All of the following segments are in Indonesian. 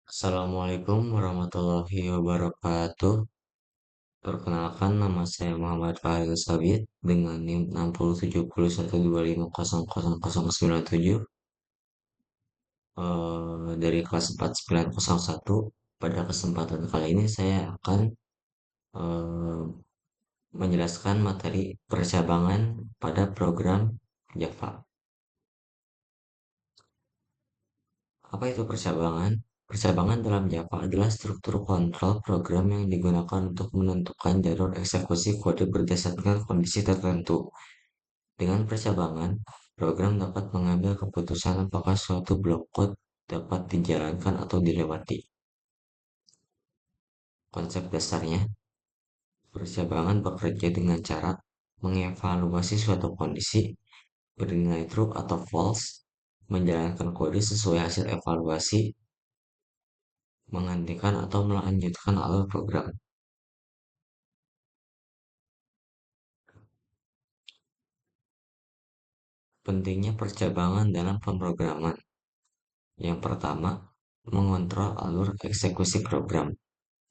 Assalamualaikum warahmatullahi wabarakatuh. Perkenalkan nama saya Muhammad Fahri Sabit dengan NIM 60712500097 dari kelas 4901. Pada kesempatan kali ini saya akan eh, menjelaskan materi percabangan pada program Java. Apa itu percabangan? Percabangan dalam Java adalah struktur kontrol program yang digunakan untuk menentukan jalur eksekusi kode berdasarkan kondisi tertentu. Dengan percabangan, program dapat mengambil keputusan apakah suatu blok kode dapat dijalankan atau dilewati. Konsep dasarnya, percabangan bekerja dengan cara mengevaluasi suatu kondisi bernilai true atau false, menjalankan kode sesuai hasil evaluasi, menghentikan atau melanjutkan alur program. Pentingnya percabangan dalam pemrograman. Yang pertama, mengontrol alur eksekusi program.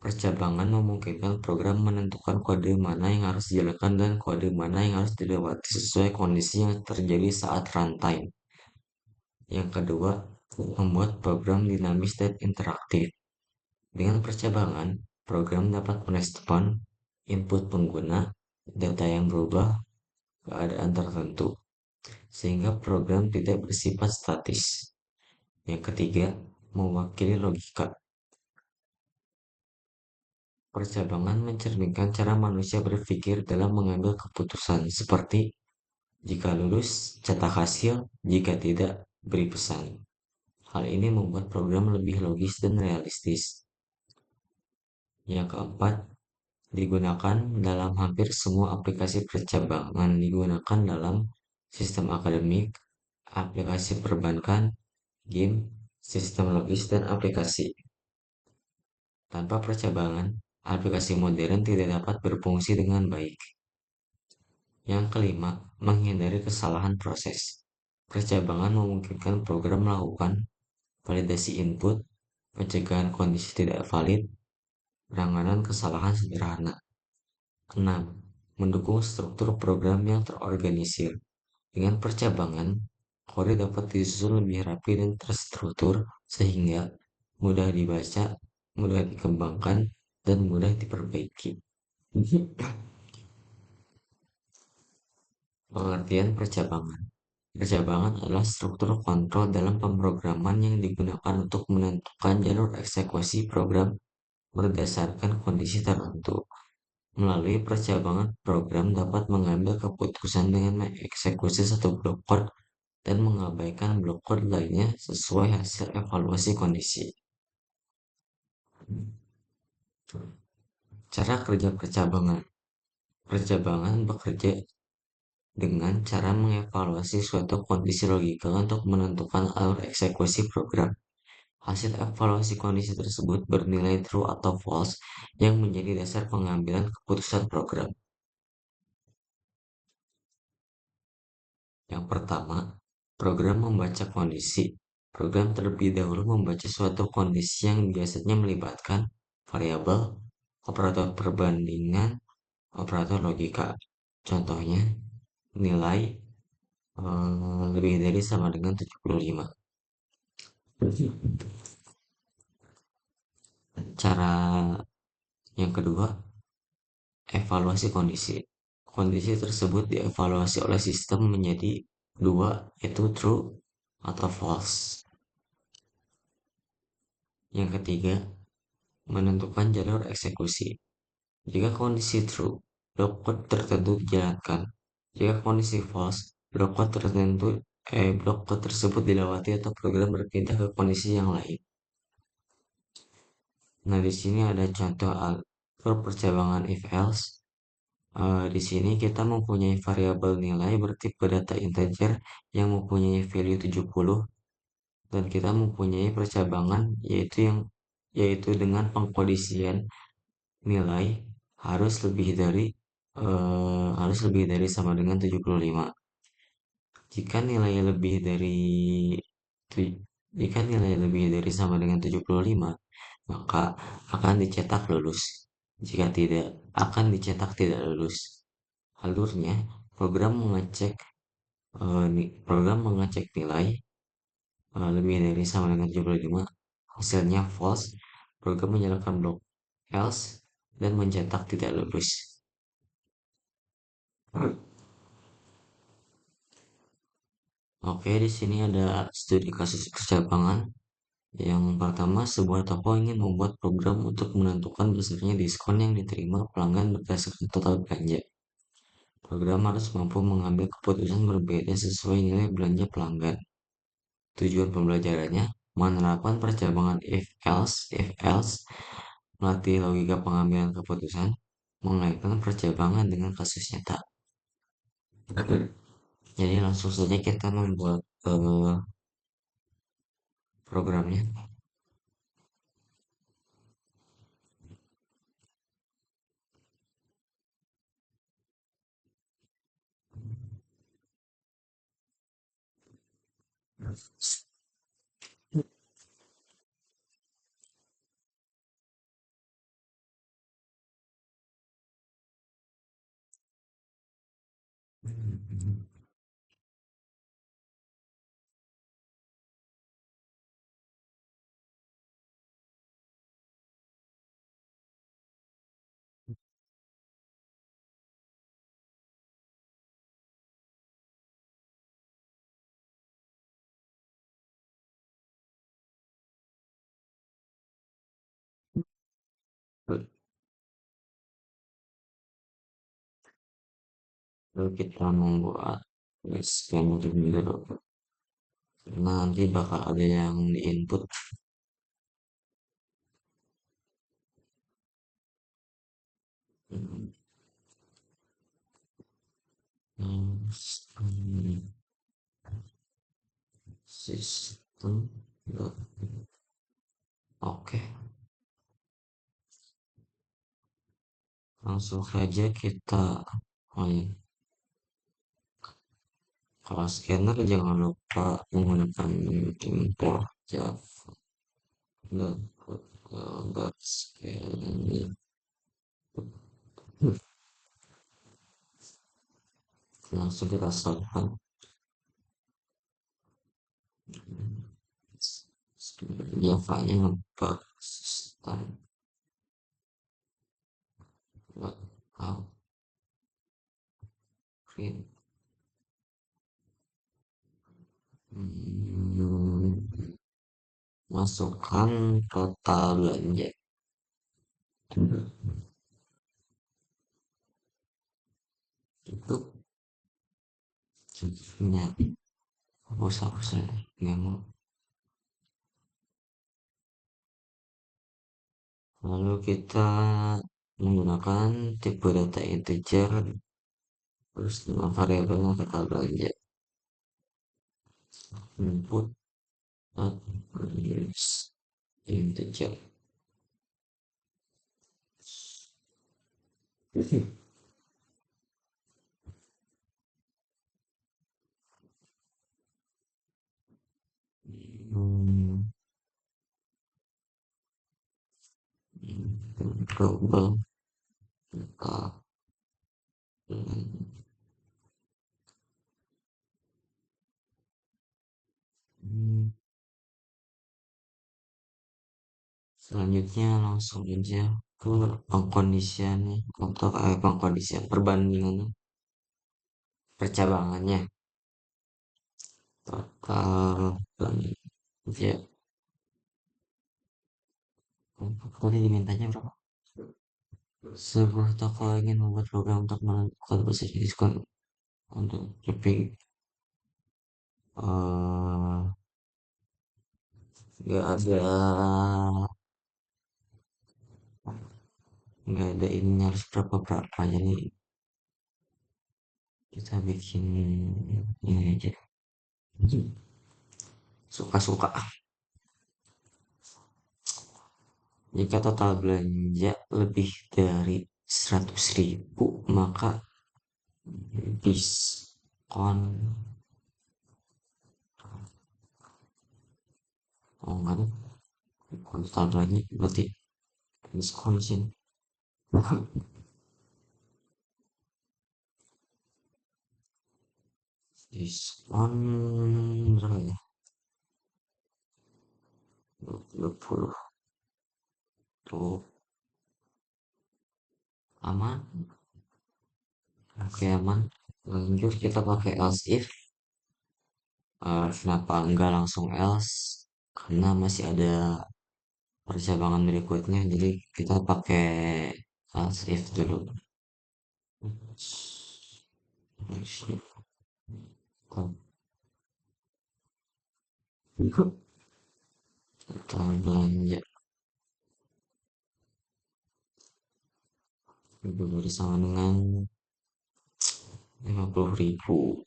Percabangan memungkinkan program menentukan kode mana yang harus dijalankan dan kode mana yang harus dilewati sesuai kondisi yang terjadi saat runtime. Yang kedua, membuat program dinamis dan interaktif. Dengan percabangan, program dapat merespon input pengguna, data yang berubah, keadaan tertentu, sehingga program tidak bersifat statis. Yang ketiga, mewakili logika. Percabangan mencerminkan cara manusia berpikir dalam mengambil keputusan, seperti jika lulus, cetak hasil, jika tidak, beri pesan. Hal ini membuat program lebih logis dan realistis. Yang keempat, digunakan dalam hampir semua aplikasi percabangan digunakan dalam sistem akademik, aplikasi perbankan, game, sistem logis, dan aplikasi. Tanpa percabangan, aplikasi modern tidak dapat berfungsi dengan baik. Yang kelima, menghindari kesalahan proses. Percabangan memungkinkan program melakukan validasi input, pencegahan kondisi tidak valid, penanganan kesalahan sederhana. 6. Mendukung struktur program yang terorganisir. Dengan percabangan, kode dapat disusun lebih rapi dan terstruktur sehingga mudah dibaca, mudah dikembangkan, dan mudah diperbaiki. Pengertian percabangan. Percabangan adalah struktur kontrol dalam pemrograman yang digunakan untuk menentukan jalur eksekusi program berdasarkan kondisi tertentu. Melalui percabangan, program dapat mengambil keputusan dengan mengeksekusi satu blok kode dan mengabaikan blok kode lainnya sesuai hasil evaluasi kondisi. Cara kerja percabangan. Percabangan bekerja dengan cara mengevaluasi suatu kondisi logika untuk menentukan alur eksekusi program. Hasil evaluasi kondisi tersebut bernilai true atau false yang menjadi dasar pengambilan keputusan program. Yang pertama, program membaca kondisi. Program terlebih dahulu membaca suatu kondisi yang biasanya melibatkan variabel, operator perbandingan, operator logika. Contohnya, nilai lebih dari sama dengan 75. Cara yang kedua, evaluasi kondisi. Kondisi tersebut dievaluasi oleh sistem menjadi dua, yaitu true atau false. Yang ketiga, menentukan jalur eksekusi. Jika kondisi true, blok code tertentu dijalankan. Jika kondisi false, blok code tersebut dilewati atau program berpindah ke kondisi yang lain. Nah, di sini ada contoh alur percabangan if else. Di sini kita mempunyai variabel nilai bertipe data integer yang mempunyai value 70 dan kita mempunyai percabangan yaitu dengan pengkondisian nilai harus lebih dari sama dengan 75. Jika nilai lebih dari Jika nilai lebih dari sama dengan 75, maka akan dicetak lulus. Jika tidak, akan dicetak tidak lulus. Alurnya, program mengecek nilai lebih dari sama dengan 75, hasilnya false, program menyalakan blok else dan mencetak tidak lulus. Oke, di sini ada studi kasus percabangan. Yang pertama, sebuah toko ingin membuat program untuk menentukan besarnya diskon yang diterima pelanggan berdasarkan total belanja. Program harus mampu mengambil keputusan berbeda sesuai nilai belanja pelanggan. Tujuan pembelajarannya menerapkan percabangan if else, melatih logika pengambilan keputusan, mengaitkan percabangan dengan kasus nyata. Jadi langsung saja kita membuat programnya. Lalu kita membuat scan dulu. Nanti bakal ada yang di input. Sistem. Oke, langsung saja kita. Oh iya, kalau scanner jangan lupa menggunakan import Java dot scanner. Langsung kita salahkan. Java-nya ngepak sistem. Out print. Masukkan total belanja. Itu punya hapus nggak mau. Lalu kita menggunakan tipe data integer, terus nama variabelnya total belanja. Input integer. Hmm, global total belanja. Hmm, Selanjutnya langsung aja ke pengkondisiannya atau pengkondisian perbandingan percabangannya total belanja. Tadi dimintanya berapa? Sebuah toko ingin membuat program untuk menentukan posisi diskon untuk shopping. eh nggak ada nggak ada ini harus berapa berapa, jadi kita bikin ini aja suka-suka. Jika total belanja lebih dari 100.000, maka diskon Oh enggak deh, kalau lagi berarti Wisconsin. Diskon berapa ya? 20 tuh aman. Oke aman. Lanjut kita pakai else if. Kenapa enggak langsung else? Karena masih ada percabangan berikutnya, jadi kita pakai else if dulu. Kita belanja bersama dengan 50.000,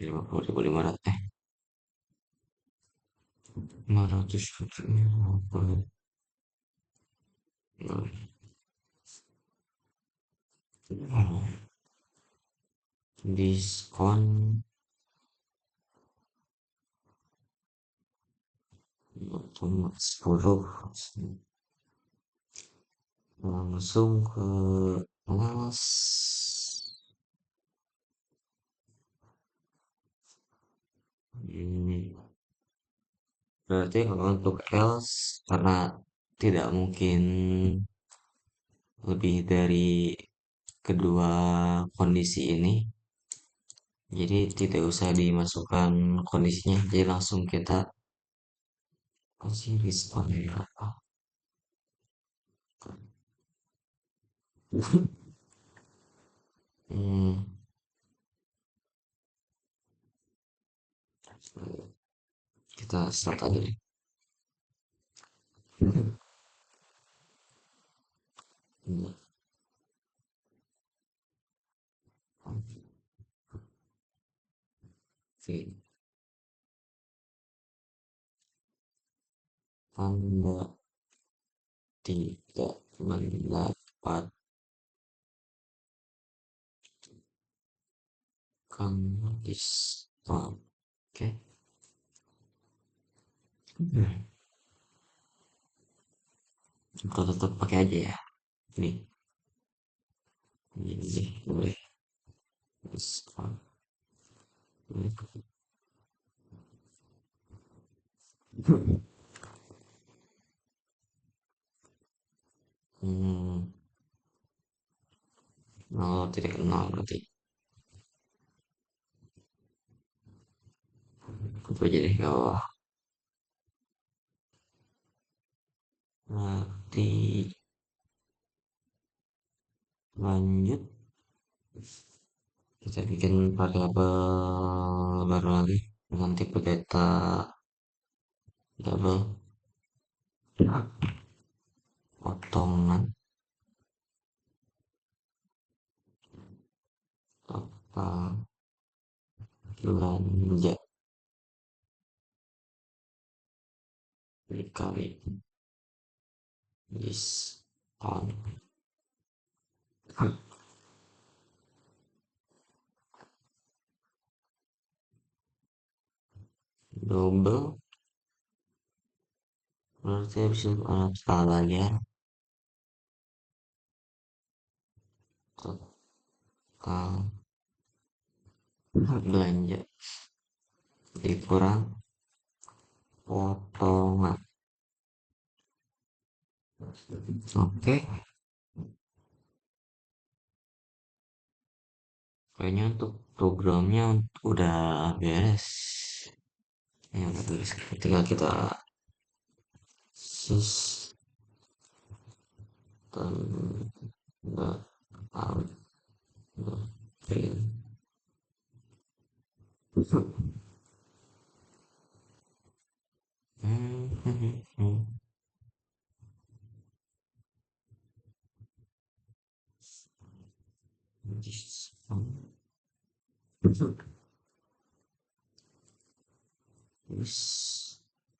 50.500, 500 diskon cuma 10, langsung ke mas. Berarti kalau untuk else, karena tidak mungkin lebih dari kedua kondisi ini, jadi tidak usah dimasukkan kondisinya, jadi langsung kita kasih diskon berapa. Hmm, kita start aja deh. Oke, Anda tidak mendapatkan diskon. Oke. Kita tetap pakai aja ya. Ini boleh diskon. Hmm, nol tidak nol berarti. Apa aja deh bawah. Nanti lanjut kita bikin variabel baru lagi dengan tipe data double potongan total belanja dikali diskon double, berarti habis itu alat skala lagi ya, total belanja dikurang potongan. Oke, kayaknya untuk programnya udah beres. Ya udah beres, tinggal kita sistem dot out dot print. Diskon.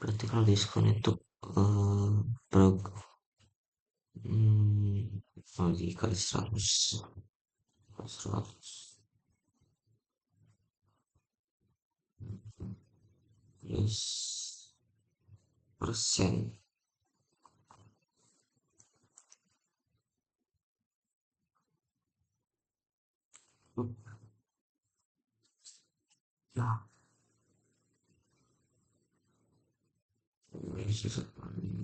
Berarti kalau diskon itu eh prog dikali 100 100 plus persen. Nah,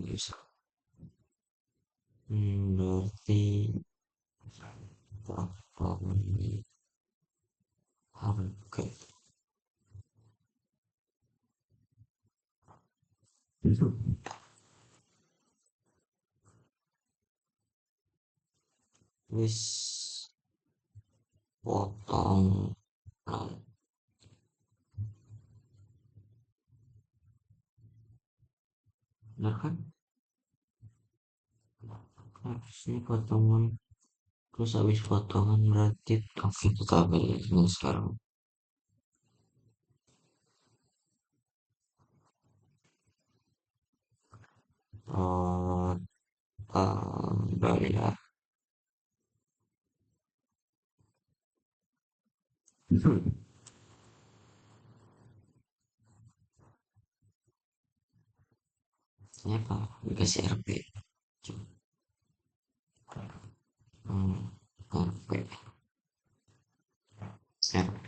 bisa. Berarti apa harga wis potong. Nah, bener kan? Harusnya potongan terus habis potongan berarti oke kita beli sekarang. Oh, bayar. Ini apa? Dikasih RP. Hmm, RP. RP.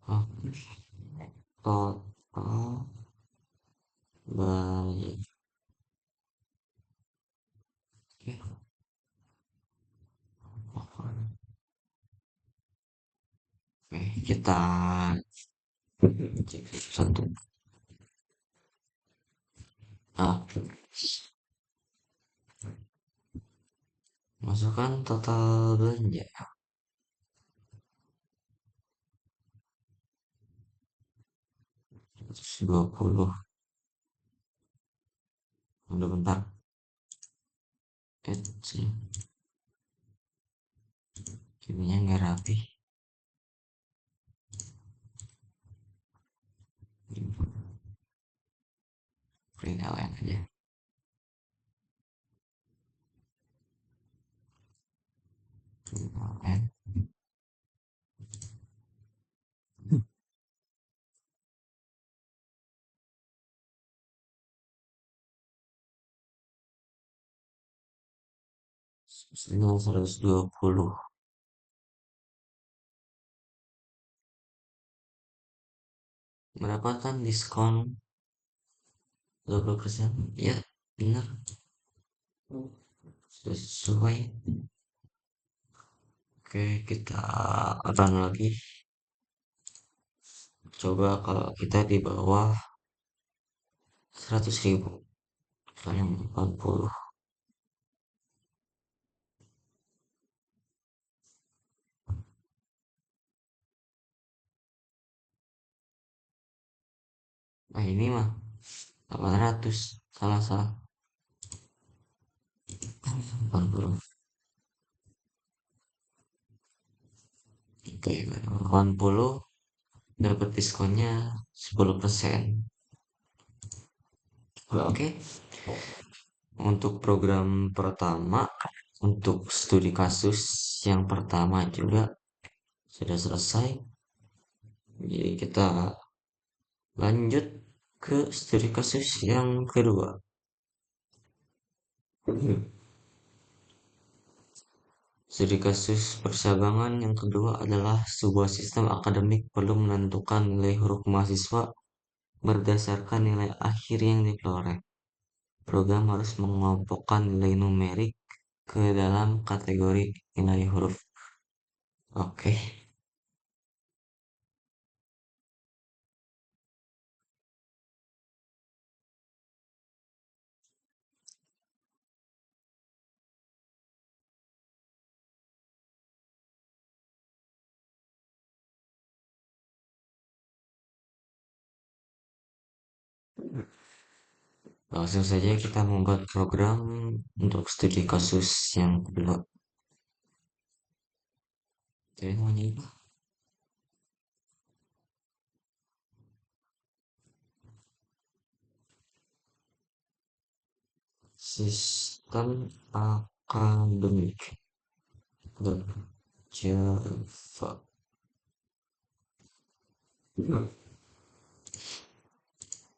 Oh, total bayar. Oke, kita cek satu. Ah, masukkan total belanja 120. Udah bentar. Sih, kayaknya nggak rapi. Print LN aja. Print LN. Senilai 120. Mendapatkan diskon 20%. Ya, benar. Sudah sesuai. Oke, kita run lagi. Coba kalau kita di bawah 100.000. Misalnya 40. Nah ini mah 800. Salah salah. 80. Oke, 80 dapat diskonnya 10%. Oke, untuk program pertama, untuk studi kasus yang pertama juga sudah selesai. Jadi kita lanjut ke studi kasus yang kedua. Studi kasus percabangan yang kedua adalah sebuah sistem akademik perlu menentukan nilai huruf mahasiswa berdasarkan nilai akhir yang diperoleh. Program harus mengelompokkan nilai numerik ke dalam kategori nilai huruf. Oke, langsung saja kita membuat program untuk studi kasus yang kedua. Jadi namanya apa? Sistem akademik Java.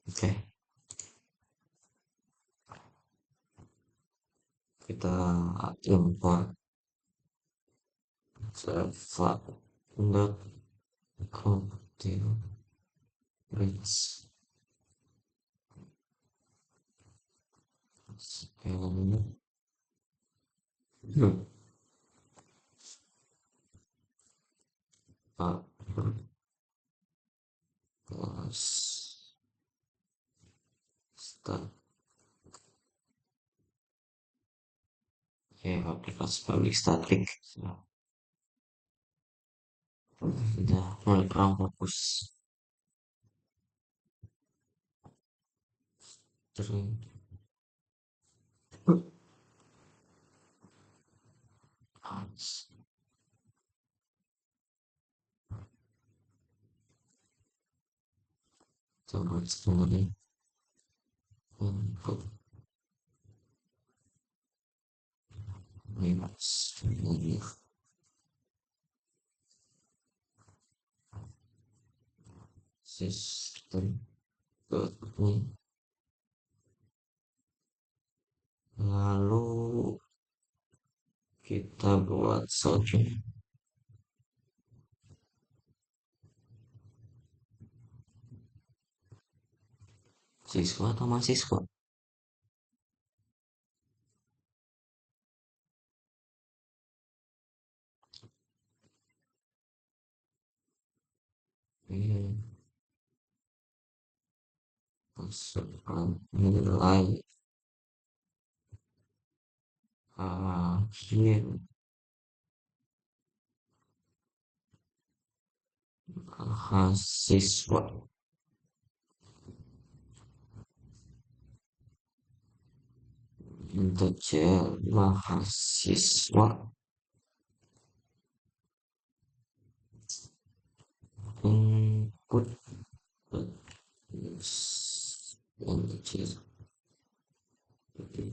Oke, kita import Java dot compile reach and plus start. Oke, aplikasi public static. Udah mulai kurang fokus. Terus coba sekali untuk minus ini sistem ini. Lalu kita buat saja siswa atau mahasiswa. Ini masukkan nilai akhir mahasiswa. Integer mahasiswa input integer jadi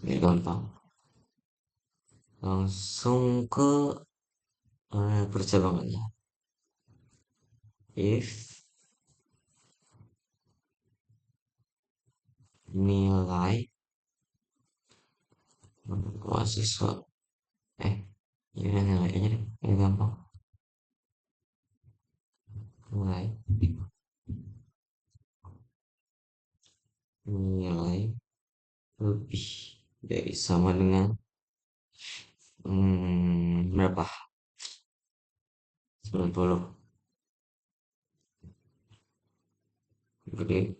ini gampang. Langsung ke percabangannya. If nilai mahasiswa eh ya nilai aja deh, ini gampang. Nilai nilai lebih dari sama dengan berapa? 90. Gede.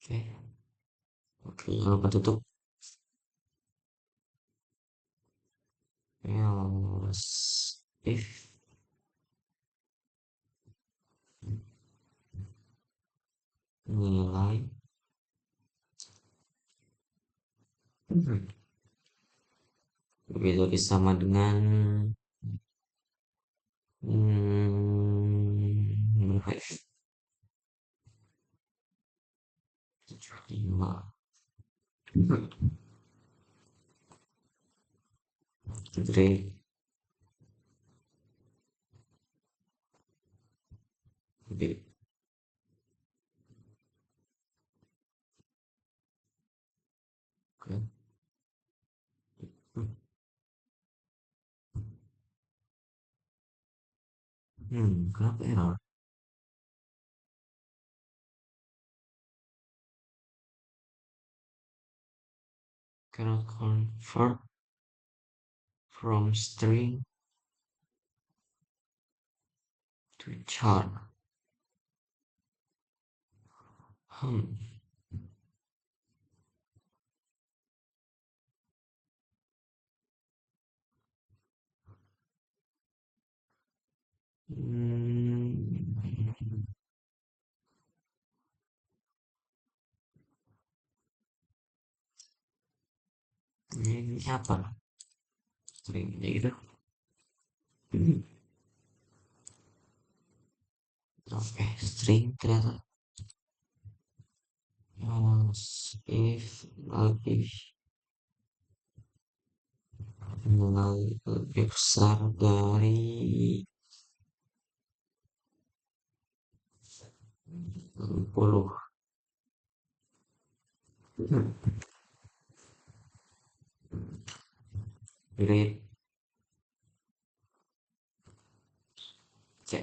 Oke, oke, jangan lupa tutup. Else if nilai lebih dari sama dengan berapa ya? 75. Gede. Gede. Oke. Kenapa error? Cannot convert from string to char. Hmm. Hmm. Ini apa? String gitu. Oke, string ternyata. If lebih lebih besar dari 60. Grade C.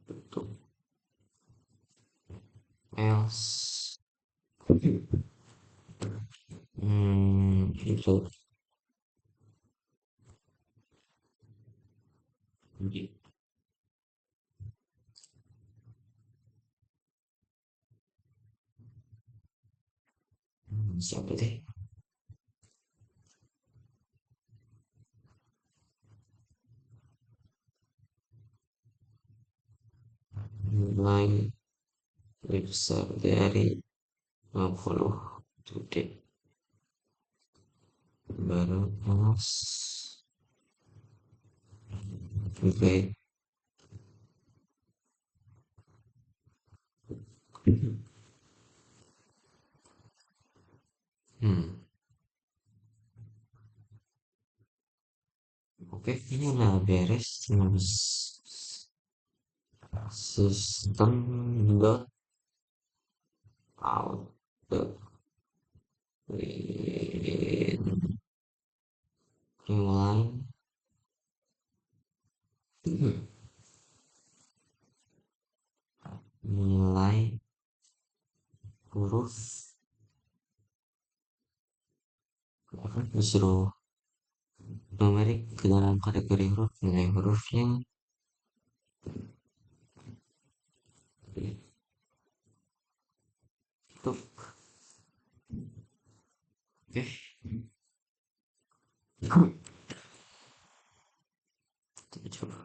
Tutup. Else. Itu. Siapa deh? Nilai lebih besar dari 50. Today. Baru else. Grade. Hmm. Oke, ini udah beres. Terus sistem dot out dot new line. Nilai huruf akan disuruh numerik ke dalam kategori huruf, nilai hurufnya itu. Oke, kita coba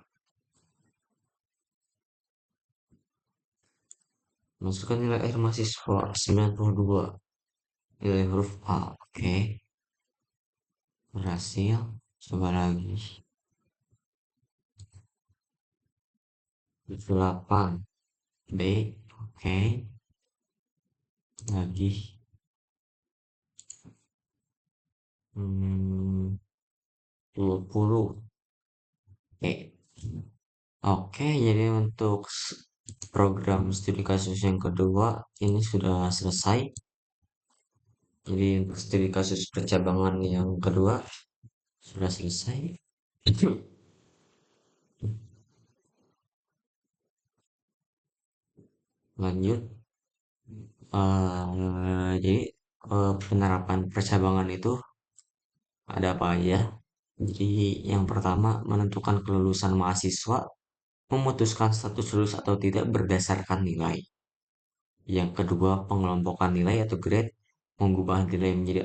masukkan nilai akhir mahasiswa 92, nilai huruf A. Oke, berhasil. Coba lagi. 8 B. Oke, lagi. 20 E. Oke, jadi untuk program studi kasus yang kedua ini sudah selesai. Jadi untuk studi kasus percabangan yang kedua sudah selesai. Lanjut. Jadi penerapan percabangan itu ada apa aja? Jadi yang pertama menentukan kelulusan mahasiswa, memutuskan status lulus atau tidak berdasarkan nilai. Yang kedua pengelompokan nilai atau grade, mengubah nilai menjadi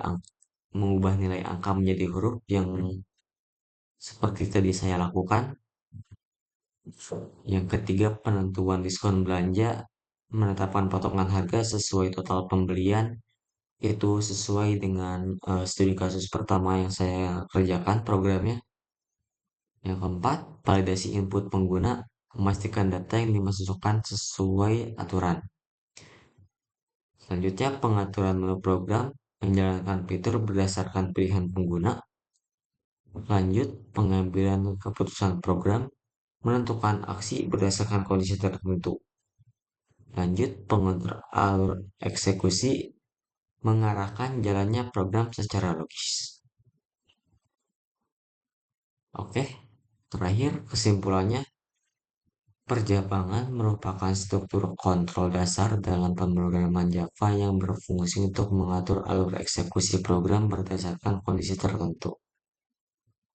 mengubah nilai angka menjadi huruf yang seperti tadi saya lakukan. Yang ketiga penentuan diskon belanja, menetapkan potongan harga sesuai total pembelian, itu sesuai dengan studi kasus pertama yang saya kerjakan programnya. Yang keempat, validasi input pengguna, memastikan data yang dimasukkan sesuai aturan. Selanjutnya, pengaturan menu program, menjalankan fitur berdasarkan pilihan pengguna. Lanjut, pengambilan keputusan program, menentukan aksi berdasarkan kondisi tertentu. Lanjut, pengontrol alur eksekusi, mengarahkan jalannya program secara logis. Oke, terakhir kesimpulannya, perjabangan merupakan struktur kontrol dasar dalam pemrograman Java yang berfungsi untuk mengatur alur eksekusi program berdasarkan kondisi tertentu.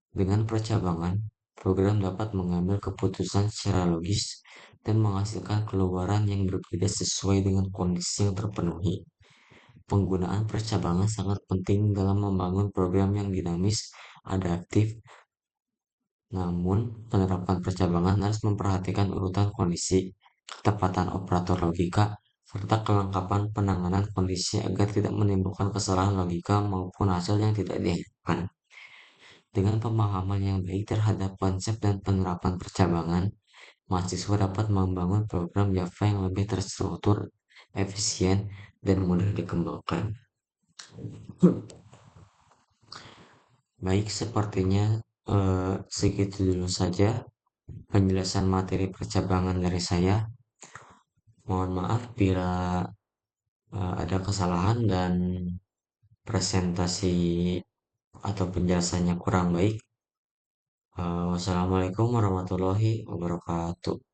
Dengan percabangan, program dapat mengambil keputusan secara logis dan menghasilkan keluaran yang berbeda sesuai dengan kondisi yang terpenuhi. Penggunaan percabangan sangat penting dalam membangun program yang dinamis, adaptif. Namun, penerapan percabangan harus memperhatikan urutan kondisi, ketepatan operator logika, serta kelengkapan penanganan kondisi agar tidak menimbulkan kesalahan logika maupun hasil yang tidak diinginkan. Dengan pemahaman yang baik terhadap konsep dan penerapan percabangan, mahasiswa dapat membangun program Java yang lebih terstruktur, efisien, dan mudah dikembangkan. Baik, sepertinya segitu dulu saja penjelasan materi percabangan dari saya. Mohon maaf bila ada kesalahan dan presentasi atau penjelasannya kurang baik. Wassalamualaikum warahmatullahi wabarakatuh.